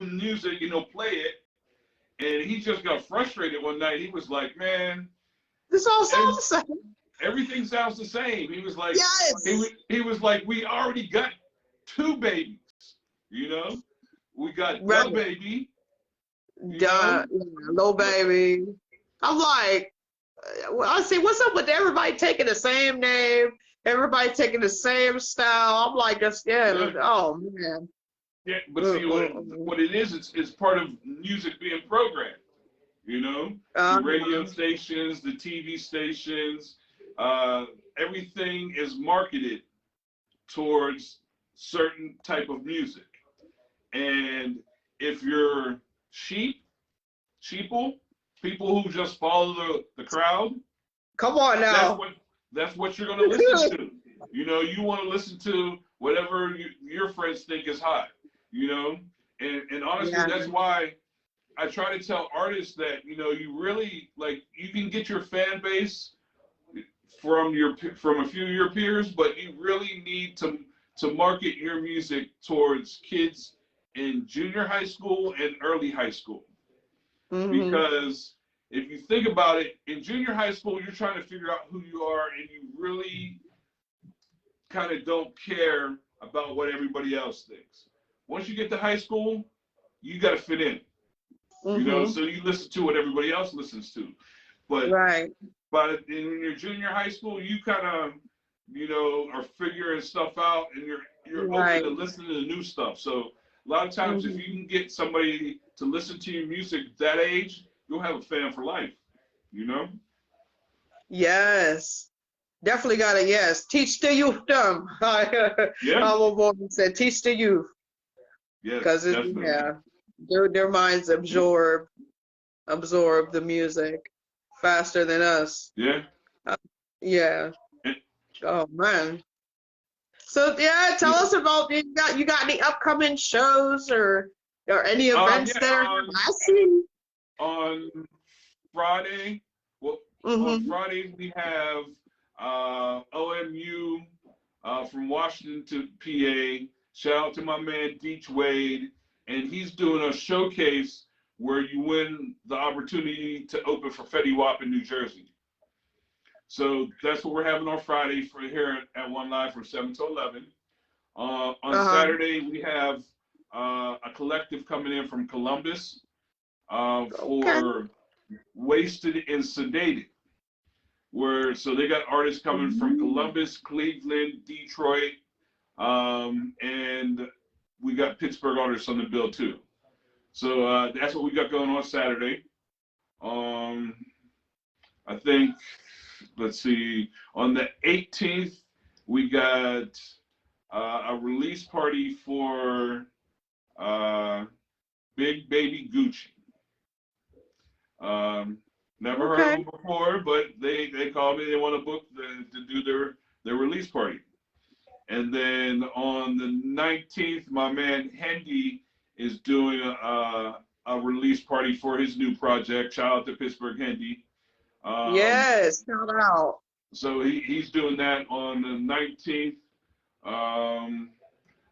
music and he'll play it. And he just got frustrated one night. He was like, "Man, this all sounds the same." everything sounds the same." He was like, Yes. he was like, "We already got two babies, you know. We got Right. the baby, Yeah, Lil Baby. I'm like, I see what's up with everybody taking the same name, everybody taking the same style. I'm like, just oh man. Yeah, but see what it is, it's part of music being programmed, you know? The radio stations, the TV stations, everything is marketed towards certain type of music. And if you're sheeple, people who just follow the crowd, come on now. That's what you're gonna listen to. You know, you want to listen to whatever your friends think is hot. You know, and honestly, that's why I try to tell artists that, you know, you really, like, you can get your fan base from a few of your peers, but you really need to market your music towards kids in junior high school and early high school. Because if you think about it, in junior high school, you're trying to figure out who you are, and you really kind of don't care about what everybody else thinks. Once you get to high school, you got to fit in, you know, so you listen to what everybody else listens to. But in your junior high school, you kind of, you know, are figuring stuff out, and you're open to listening to new stuff. So a lot of times, if you can get somebody to listen to your music that age, you'll have a fan for life, you know? Yes. Definitely got to, teach the youth them. Our boy said, teach the youth. Yes, because their minds absorb the music faster than us. Yeah. Oh man. So tell us about you got any upcoming shows or any events that are happening? On Friday, on Friday we have OMU from Washington, PA. Shout out to my man Deech Wade, and he's doing a showcase where you win the opportunity to open for Fetty Wap in New Jersey. So that's what we're having on Friday for here at One Live from 7 to 11. On Saturday we have a collective coming in from Columbus for Wasted and Sedated. So they got artists coming from Columbus, Cleveland, Detroit, and we got Pittsburgh artists on the bill too. So that's what we got going on Saturday. I think, let's see, on the 18th we got a release party for Big Baby Gucci. Never heard of them before, but they called me. They want to book to do their release party. And then on the 19th, my man Hendy is doing a release party for his new project. Shout out to Pittsburgh Hendy. Yes, shout out. So he's doing that on the 19th. I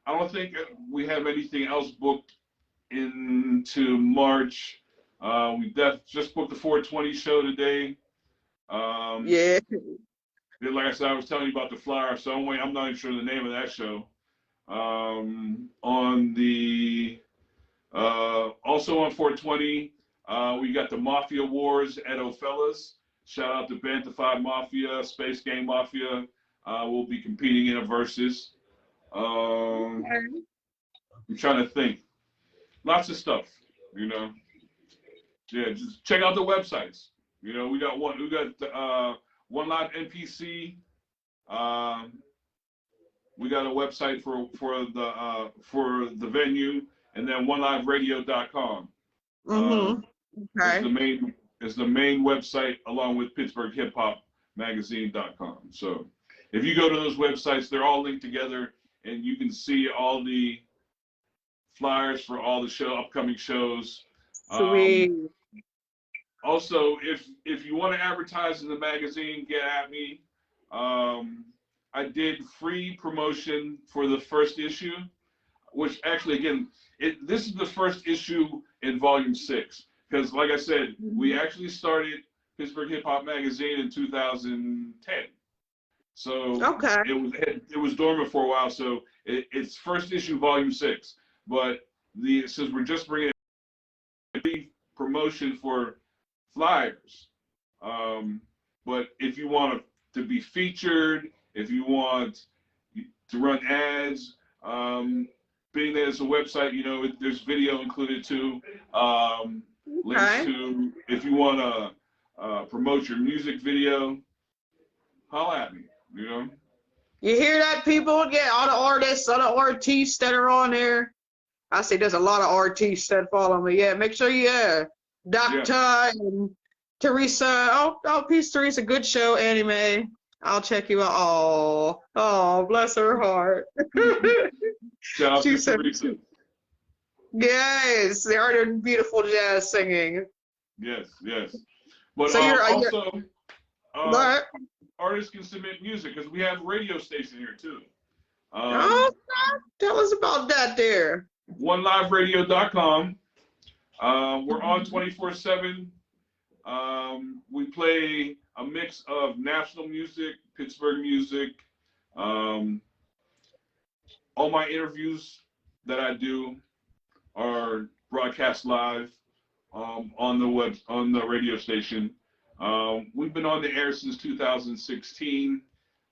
don't think we have anything else booked into March. We just booked the 420 show today. Like I said, I was telling you about the flyer, so I'm not even sure the name of that show. On the also on 420, we got the Mafia Wars at Ofellas. Shout out to Bantified Mafia, Space Game Mafia. We'll be competing in a versus. I'm trying to think. Lots of stuff, you know. Yeah, just check out the websites. You know, we got One Live NPC. We got a website for the venue, and then oneliveradio.com. Is the main website, along with PittsburghHipHopMagazine.com. So if you go to those websites, they're all linked together, and you can see all the flyers for all the upcoming shows. Also, if you want to advertise in the magazine, get at me. I did free promotion for the first issue. which actually, again, this is the first issue in volume 6. Because, like I said, we actually started Pittsburgh Hip Hop Magazine in 2010. So it was dormant for a while. So it's first issue, volume 6. But since we're just bringing it promotion for flyers. But if you want to be featured, if you want to run ads, being that it's a website, you know, there's video included too. Links to, if you want to promote your music video, holla at me, you know. You hear that, people? Yeah, all the artists, all the artists that are on there. I see there's a lot of artists that follow me. Yeah, make sure you, Dr. and Teresa. Oh, peace, Teresa. Good show, anime. I'll check you out. Oh, bless her heart. Shout out to Teresa. Yes, they are doing beautiful jazz singing. Yes. But so artists can submit music because we have a radio station here too. Tell us about that there. OneLiveRadio.com. We're on 24/7. We play a mix of national music, Pittsburgh music. All my interviews that I do are broadcast live on the radio station. We've been on the air since 2016,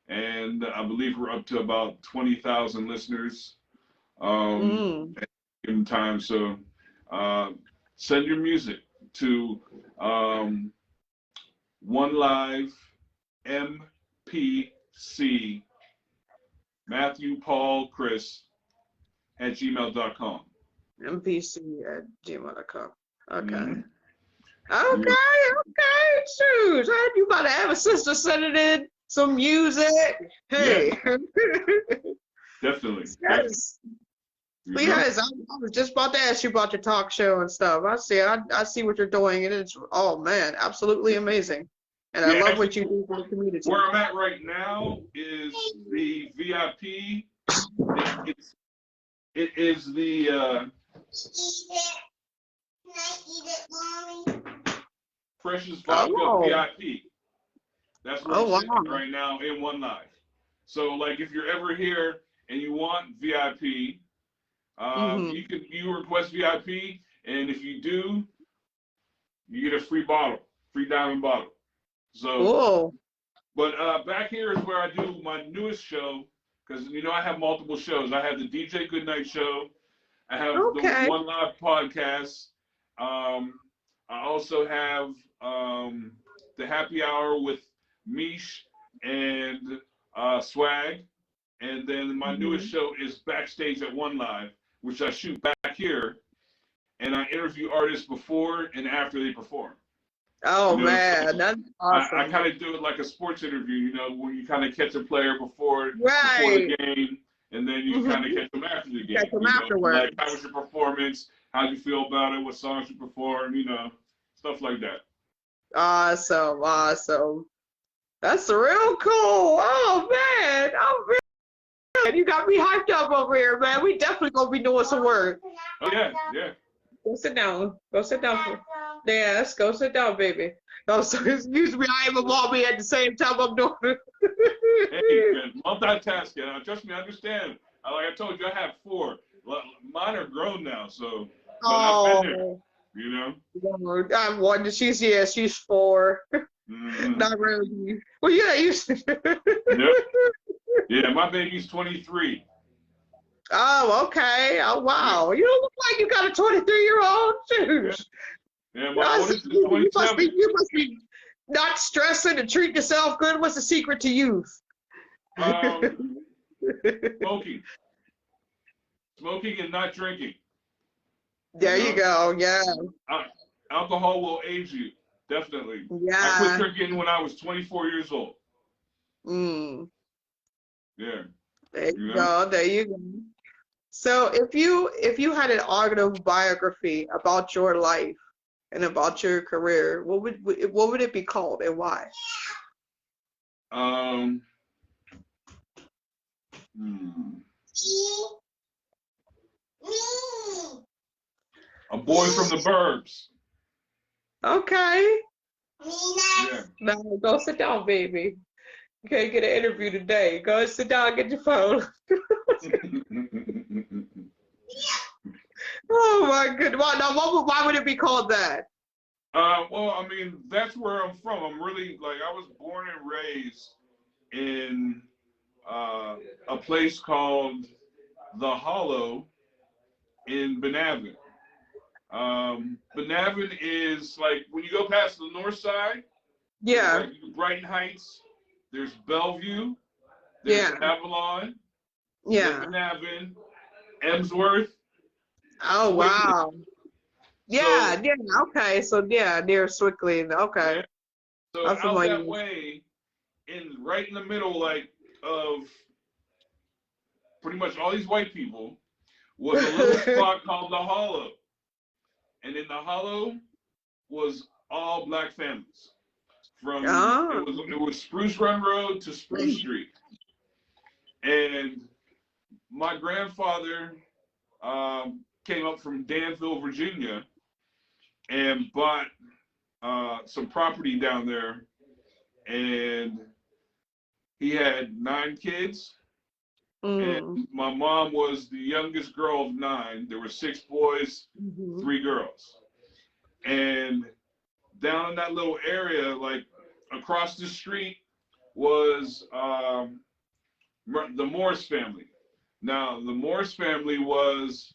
and I believe we're up to about 20,000 listeners in time. So send your music to OneLive MPC Matthew Paul Chris at gmail.com. MPC@gmail.com. Okay. Okay. Shoot. You about to have a sister sending in some music. Hey. Yeah. Definitely. Yes. Yes, I was just about to ask you about your talk show and stuff. I see what you're doing, and it's man, absolutely amazing. And I love what you do for the community. Where I'm at right now is the VIP. It is the Precious Vodka VIP. That's where I'm sitting right now in OneLive. So, like, if you're ever here and you want VIP, you request VIP, and if you do, you get a free diamond bottle. So, but back here is where I do my newest show, because I have multiple shows. I have the DJ GOODNIGHT show. I have the One Live podcast. I also have the Happy Hour with Mish and Swag, and then my newest show is Backstage at One Live, which I shoot back here, and I interview artists before and after they perform. Oh, man, so that's awesome. I kind of do it like a sports interview, when you kind of catch a player before the game, and then you kind of catch them after the game. Catch them afterwards. Like, how was your performance? How do you feel about it? What songs you perform? Stuff like that. Awesome. That's real cool. Oh, man. You got me hyped up over here, man. We definitely gonna be doing some work. Oh, yeah. Go sit down. Yes, go sit down, baby. Oh, so excuse me, I am a mommy at the same time I'm doing it. Hey, man, multitasking. Trust me, I understand. Like I told you, I have 4. Mine are grown now, so. But I've been there, I'm one. She's 4. Not really. Well, yeah, Yep. Yeah, my baby's 23. Oh, okay. Oh, wow. You don't look like you got a 23-year-old. Yeah, my oldest is 27. You must be not stressing and treating yourself good. What's the secret to youth? Smoking and not drinking. There you go. Yeah. Alcohol will age you. Definitely. Yeah. I quit drinking when I was 24 years old. Yeah. There you go. So if you had an autobiography about your life and about your career, what would it be called and why? A boy from the burbs. Okay. Yeah. Now go sit down, baby. You can't get an interview today. Go sit down, get your phone. Oh my goodness. Why would it be called that? Well, I mean, that's where I'm from. I'm really, like, I was born and raised in a place called The Hollow in Benavin. Benavin is like, when you go past the north side, yeah, like Brighton Heights, there's Bellevue, there's Avalon, Benavin, Emsworth. Oh, wow. Yeah, so, okay. So, near Swickley. Okay. Yeah. So out that way, right in the middle, like, of pretty much all these white people, was a little spot called The Hollow. And in The Hollow was all black families. From it was Spruce Run Road to Spruce Street. And my grandfather came up from Danville, Virginia, and bought some property down there, and he had 9 kids, and my mom was the youngest girl of 9. There were 6 boys, 3 girls, and down in that little area, like across the street, was the Morris family. Now, the Morris family was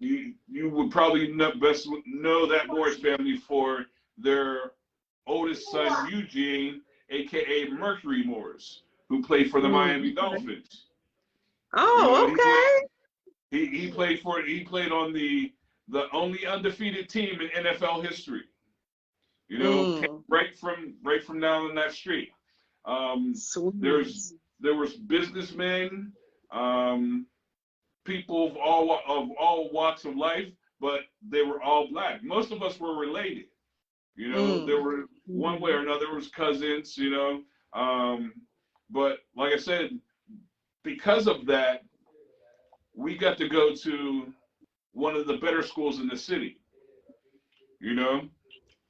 you would probably best know that Morris family for their oldest son, Eugene, aka Mercury Morris, who played for the Miami Dolphins. Oh, okay. He played on the only undefeated team in NFL history. You know, right from down in that street. There was businessmen, people of all walks of life, but they were all black. Most of us were related. You know, there were one way or another. There was cousins. You know, but like I said, because of that, we got to go to one of the better schools in the city. You know,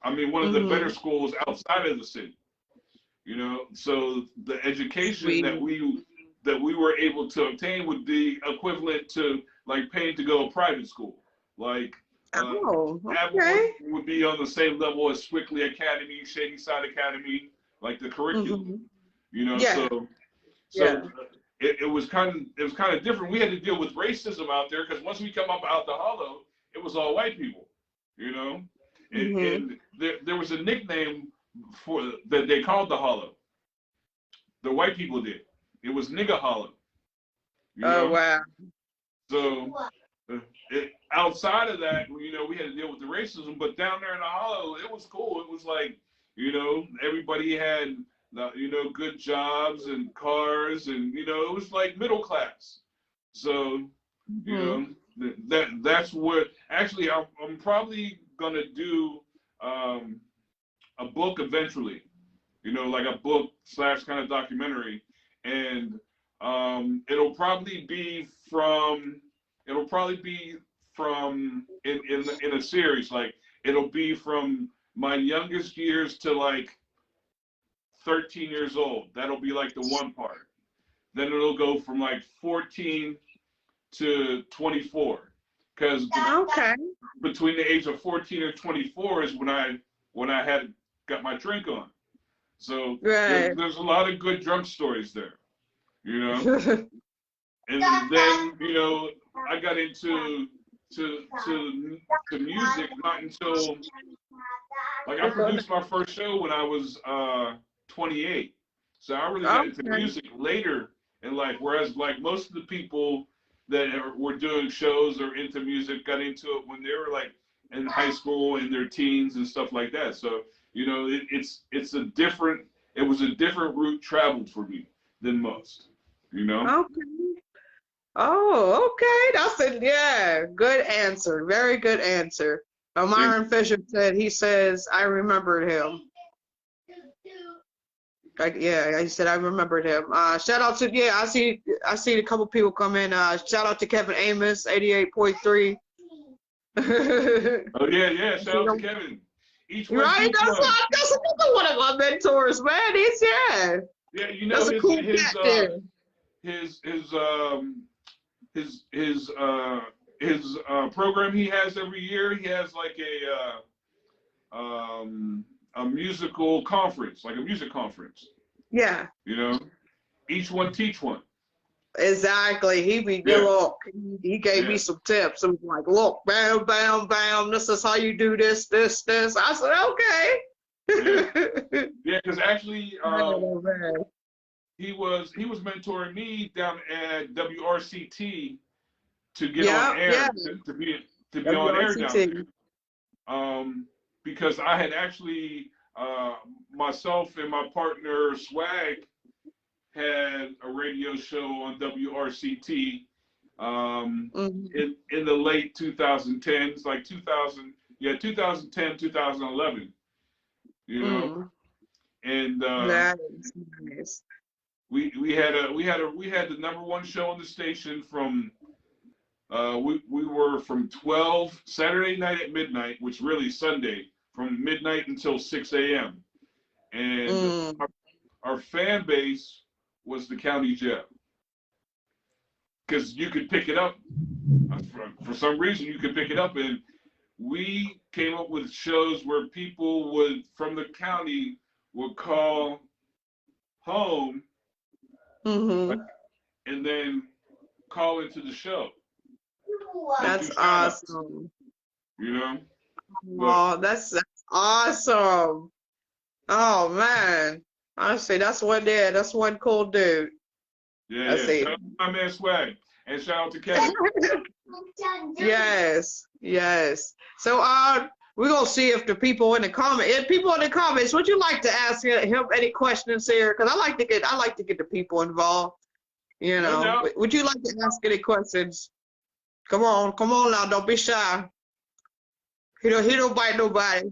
I mean, one of the better schools outside of the city. You know, so the education that we were able to obtain would be equivalent to like paying to go to private school. Like Avalon would be on the same level as Swickley Academy, Shadyside Academy, like the curriculum. You know, so it was kind of different. We had to deal with racism out there because once we come up out the Hollow, it was all white people. You know, and there was a nickname for that they called the Hollow. The white people did. It was Nigga Hollow. You know? Oh, wow. So outside of that, you know, we had to deal with the racism, but down there in the Hollow, it was cool. It was like, you know, everybody had, you know, good jobs and cars, and, you know, it was like middle class. So, you know, that's what, actually, I'm probably going to do a book eventually, you know, like a book / kind of documentary. And it'll probably be from in a series. Like, it'll be from my youngest years to like 13 years old. That'll be like the one part. Then it'll go from like 14 to 24. Because between the age of 14 and 24 is when I had got my drink on. So there's a lot of good drunk stories there, you know. And then, you know, I got into music not until, like, I produced my first show when I was 28. So I really got into music later in life, whereas like most of the people that were doing shows or into music got into it when they were like in high school, in their teens and stuff like that. So, you know, it was a different route traveled for me than most, you know? Okay. Oh, okay. That's good answer. Very good answer. Myron Fisher said, I remembered him. Yeah, I said I remembered him. Shout out to I see a couple people come in. Shout out to Kevin Amos, 88.3. Oh yeah. Shout out to Kevin. Each one. Right, that's another one of my mentors, man. Yeah, you know that's a cool his program he has every year. He has like a musical conference, like a music conference. Yeah. You know, each one teach one. Exactly. He gave me some tips. It was like, look, bam, bam, bam. This is how you do this, this, this. I said, okay. Yeah, because actually, he was mentoring me down at WRCT to get on air, to be on air down there. Because I had actually myself and my partner Swag had a radio show on WRCT in the late 2010s, like 2010, 2011. You know, and that is nice. We had the #1 show on the station from we were from 12 Saturday night at midnight, which really Sunday, from midnight until 6 a.m. And our fan base was the county jail, because you could pick it up. For some reason, you could pick it up, and we came up with shows where people from the county would call home and then call into the show. That's awesome. You know? Oh, that's awesome. Oh man. Honestly, that's one cool dude. Yeah. Shout out to my man Swag. And shout out to Kevin. Yes. So we're gonna see if the people in the comments, would you like to ask him any questions here? Because I like to get the people involved. You know. No. Would you like to ask any questions? Come on now, don't be shy. He don't bite nobody.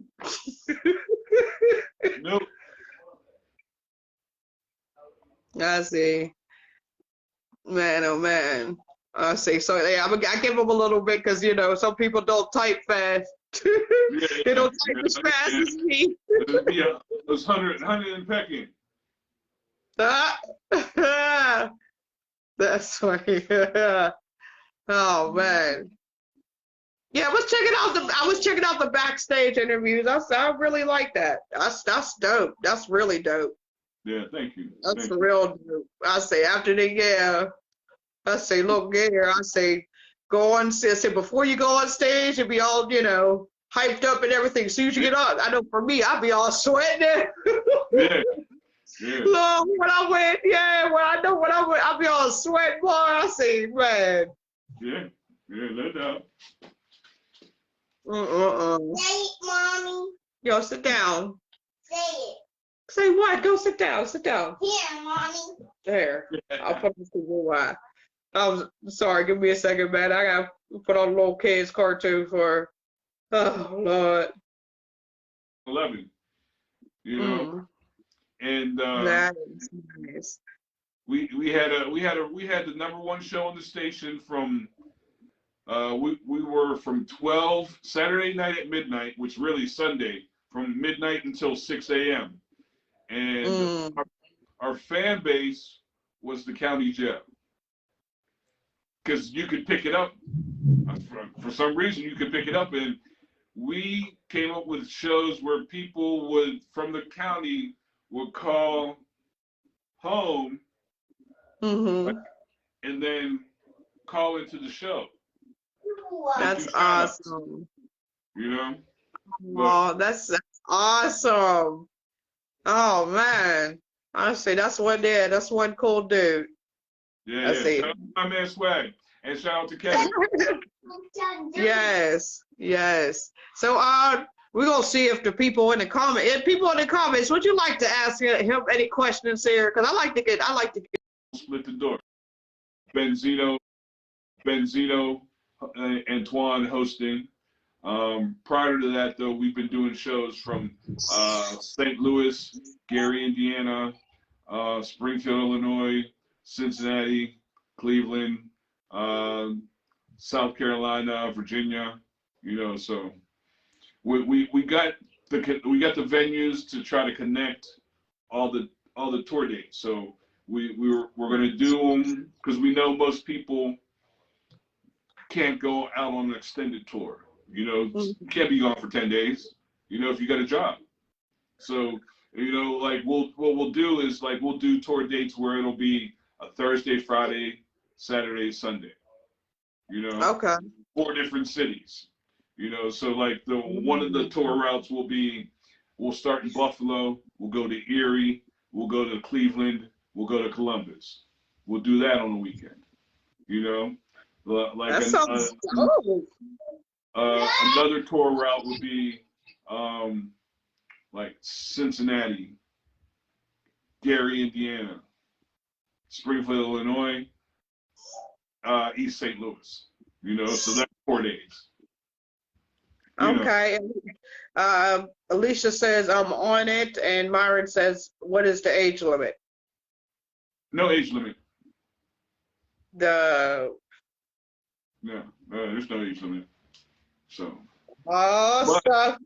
Nope. I see. Man, oh man. I see. So yeah, I give them a little bit because some people don't type fast. They don't type as fast as me. Those 100 and pecking. That's funny. Oh man. Yeah, I was checking out the backstage interviews. I really like that. That's dope. That's really dope. Yeah, thank you. That's real dope. I say after I say look here. I say go on. I say before you go on stage, and be all hyped up and everything. As soon as you get on, I know for me, I'll be all sweating. Yeah. Look, when I went, I'll be all sweating, boy. I say, man. Yeah, no doubt. Say it, Mommy. Yo, sit down. Say it. Say what? Go sit down. Sit down. Here, Mommy. There. I'll put this to you. Why? I'm sorry. Give me a second, man. I got to put on a little kids cartoon for. Oh Lord. 11. And that is nice. We had the #1 show on the station from we were from 12 Saturday night at midnight, which really Sunday, from midnight until 6 a.m. And our fan base was the county jail, because you could pick it up. For some reason, you could pick it up, and we came up with shows where people from the county would call home and then call into the show. That's awesome. Oh, that's awesome. Oh man. Honestly, that's one cool dude. Yeah. Shout out to my man Swag. And shout out to Kevin. Yes. So we're gonna see if the people in the comments, would you like to ask him any questions here? Because I like to get split the door. Benzino, Antoine hosting. Prior to that, though, we've been doing shows from St. Louis, Gary, Indiana, Springfield, Illinois, Cincinnati, Cleveland, South Carolina, Virginia. So we got the venues to try to connect all the tour dates. So we're going to do them because we know most people can't go out on an extended tour. You can't be gone for 10 days. If you got a job. So like what we'll do is like we'll do tour dates where it'll be a Thursday, Friday, Saturday, Sunday. Okay. 4 different cities. So like one of the tour routes we'll start in Buffalo, we'll go to Erie, we'll go to Cleveland, we'll go to Columbus. We'll do that on the weekend. Like that sounds dope. Another tour route would be like Cincinnati, Gary, Indiana, Springfield, Illinois, East St. Louis. So that's 4 days. Okay. Alicia says I'm on it, and Myron says, what is the age limit? No age limit. No, there's no age limit. So. Stuff.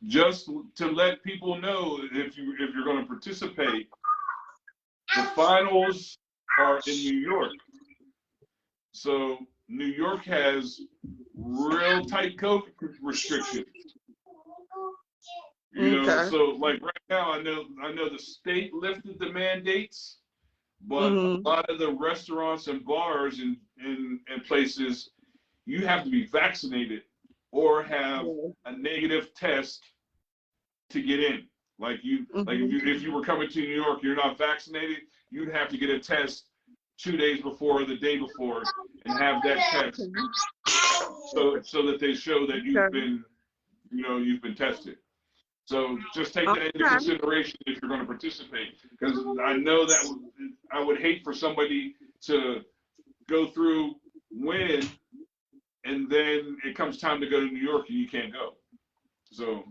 Just to let people know, if you're going to participate, the finals are in New York. So New York has real tight COVID restrictions. Okay. So like right now, I know the state lifted the mandates, but a lot of the restaurants and bars and places, you have to be vaccinated or have a negative test to get in. Like if you were coming to New York, you're not vaccinated, you'd have to get a test 2 days before or the day before and have that test so that they show that you've been tested. So just take that into consideration if you're going to participate, because I know that I would hate for somebody to go through win and then it comes time to go to New York and you can't go. So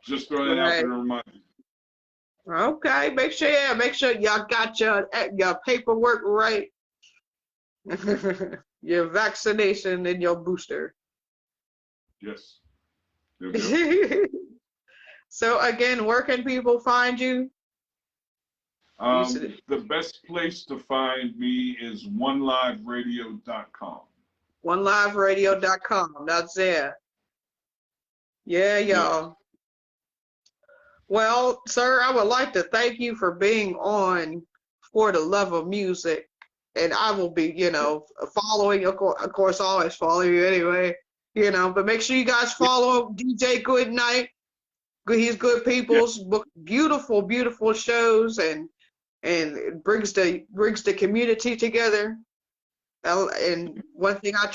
just throw that out there to remind you. Okay, make sure y'all got your paperwork right. Your vaccination and your booster. Yes. So again, where can people find you? The best place to find me is oneliveradio.com. oneliveradio.com. That's it. Yeah, y'all. Well, sir, I would like to thank you for being on For the Love of Music. And I will be, following, of course, I always follow you anyway, but make sure you guys follow DJ Goodnight. He's good people's beautiful, beautiful shows and brings the community together. And one thing I try